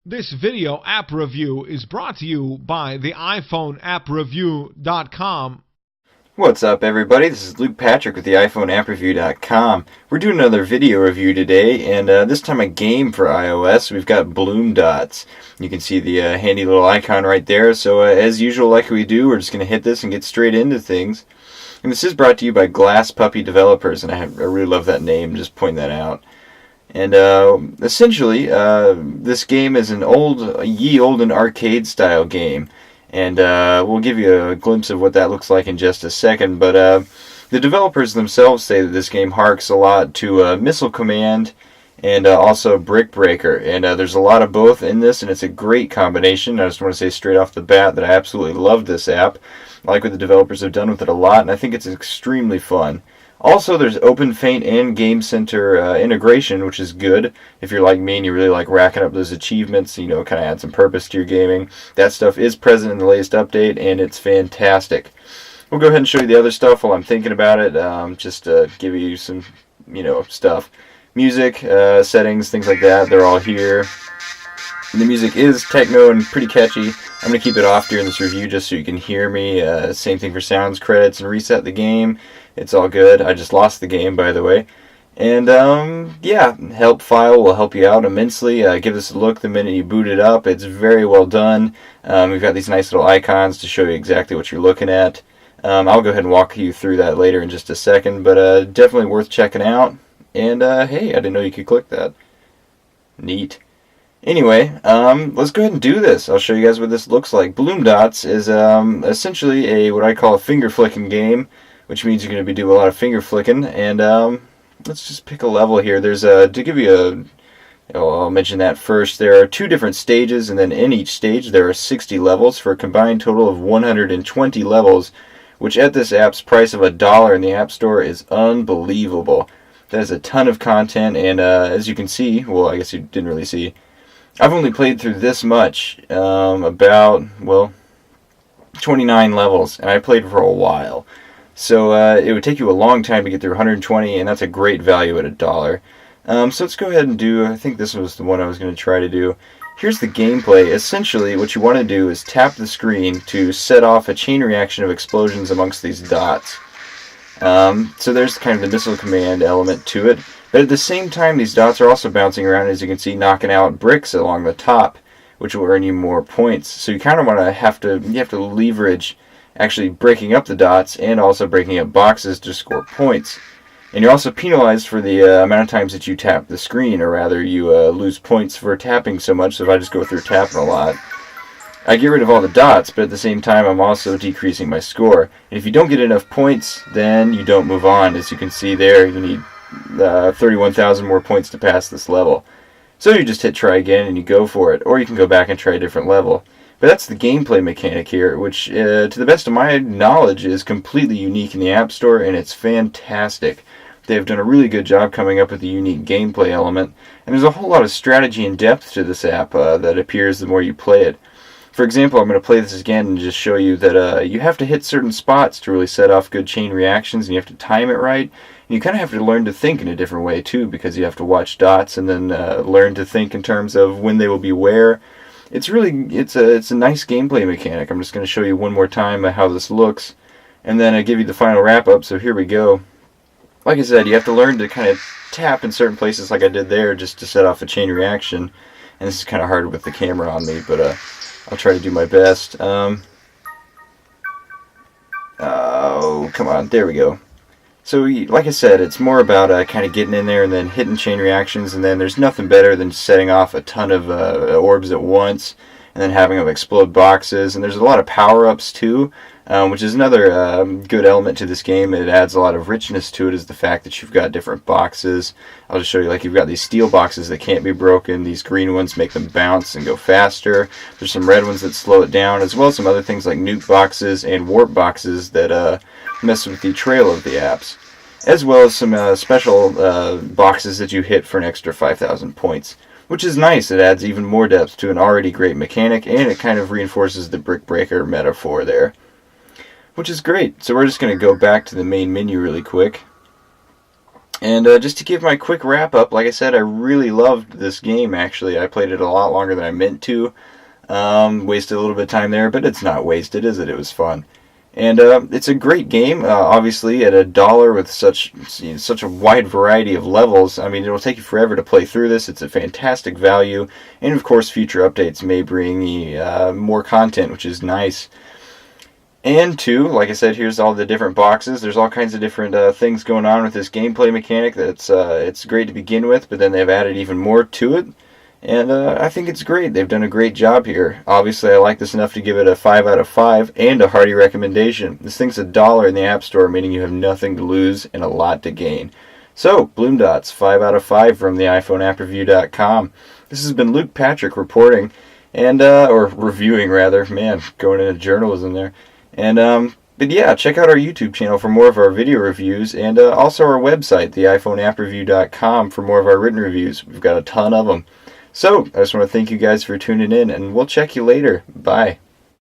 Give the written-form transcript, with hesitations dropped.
This video app review is brought to you by the iPhone appreview.com. What's up, everybody? This is Luke Patrick with the iPhone appreview.com. We're doing another video review today, and this time a game for iOS. We've got BloomDots. You can see the handy little icon right there. So as usual, like we do, we're just going to hit this and get straight into things. And this is brought to you by Glass Puppy Developers, and I really love that name, just pointing that out. And essentially, this game is an olden arcade-style game. And we'll give you a glimpse of what that looks like in just a second. But the developers themselves say that this game harks a lot to Missile Command and also Brick Breaker. And there's a lot of both in this, and it's a great combination. I just want to say straight off the bat that I absolutely love this app. I like what the developers have done with it a lot, and I think it's extremely fun. Also, there's OpenFaint and Game Center integration, which is good. If you're like me and you really like racking up those achievements, you know, kind of add some purpose to your gaming. That stuff is present in the latest update, and it's fantastic. We'll go ahead and show you the other stuff while I'm thinking about it, just to give you some, stuff. Music, settings, things like that, they're all here. The music is techno and pretty catchy. I'm going to keep it off during this review just so you can hear me. Same thing for sounds, credits, and reset the game. It's all good. I just lost the game, by the way. And, yeah, help file will help you out immensely. Give this a look the minute you boot it up. It's very well done. We've got these nice little icons to show you exactly what you're looking at. I'll go ahead and walk you through that later in just a second, but definitely worth checking out. And, hey, I didn't know you could click that. Neat. Anyway, let's go ahead and do this. I'll show you guys what this looks like. BloomDots is essentially what I call a finger flicking game, which means you're going to be doing a lot of finger flicking. And let's just pick a level here. There's to give you I'll mention that first. There are 2 different stages, and then in each stage there are 60 levels for a combined total of 120 levels, which at this app's price of $1 in the App Store is unbelievable. That is a ton of content, and as you can see, well, I guess you didn't really see, I've only played through this much, about, 29 levels, and I played for a while. So it would take you a long time to get through 120, and that's a great value at $1. So let's go ahead and do, I think this was the one I was going to try to do. Here's the gameplay. Essentially, what you want to do is tap the screen to set off a chain reaction of explosions amongst these dots. So there's kind of the Missile Command element to it. But at the same time, these dots are also bouncing around, as you can see, knocking out bricks along the top, which will earn you more points. So you kind of want to have to leverage actually breaking up the dots and also breaking up boxes to score points. And you're also penalized for the amount of times that you tap the screen, or rather you lose points for tapping so much. So if I just go through tapping a lot, I get rid of all the dots, but at the same time I'm also decreasing my score. And if you don't get enough points, then you don't move on. As you can see there, you need 31,000 more points to pass this level. So you just hit try again and you go for it, or you can go back and try a different level. But that's the gameplay mechanic here, which to the best of my knowledge is completely unique in the App Store, and it's fantastic. They've done a really good job coming up with a unique gameplay element, and there's a whole lot of strategy and depth to this app that appears the more you play it. For example, I'm going to play this again and just show you that you have to hit certain spots to really set off good chain reactions, and you have to time it right. And you kind of have to learn to think in a different way too, because you have to watch dots and then learn to think in terms of when they will be where. It's a nice gameplay mechanic. I'm just going to show you one more time how this looks, and then I give you the final wrap up. So here we go. Like I said, you have to learn to kind of tap in certain places like I did there just to set off a chain reaction. And this is kind of hard with the camera on me, but I'll try to do my best. Oh, come on. There we go. So, like I said, it's more about kind of getting in there and then hitting chain reactions, and then there's nothing better than setting off a ton of orbs at once, and then having them explode boxes. And there's a lot of power-ups too, which is another good element to this game. It adds a lot of richness to it, is the fact that you've got different boxes. I'll just show you, like, you've got these steel boxes that can't be broken. These green ones make them bounce and go faster. There's some red ones that slow it down, as well as some other things like nuke boxes and warp boxes that mess with the trail of the apps, as well as some special boxes that you hit for an extra 5,000 points, which is nice. It adds even more depth to an already great mechanic, and it kind of reinforces the brick breaker metaphor there, which is great. So we're just going to go back to the main menu really quick. And just to give my quick wrap up, like I said, I really loved this game, actually. I played it a lot longer than I meant to. Wasted a little bit of time there, but it's not wasted, is it? It was fun. And it's a great game, obviously, at $1 with such a wide variety of levels. I mean, it'll take you forever to play through this. It's a fantastic value. And, of course, future updates may bring more content, which is nice. And two, like I said, here's all the different boxes. There's all kinds of different things going on with this gameplay mechanic. That's it's great to begin with, but then they've added even more to it. And I think it's great. They've done a great job here. Obviously, I like this enough to give it a 5 out of 5 and a hearty recommendation. This thing's $1 in the App Store, meaning you have nothing to lose and a lot to gain. So, BloomDots, 5 out of 5 from the iPhoneAppReview.com. This has been Luke Patrick reporting, and or reviewing rather. Man, going into journalism there. And but yeah, check out our YouTube channel for more of our video reviews, and also our website, the iPhoneAppReview.com, for more of our written reviews. We've got a ton of them. So, I just want to thank you guys for tuning in, and we'll check you later. Bye.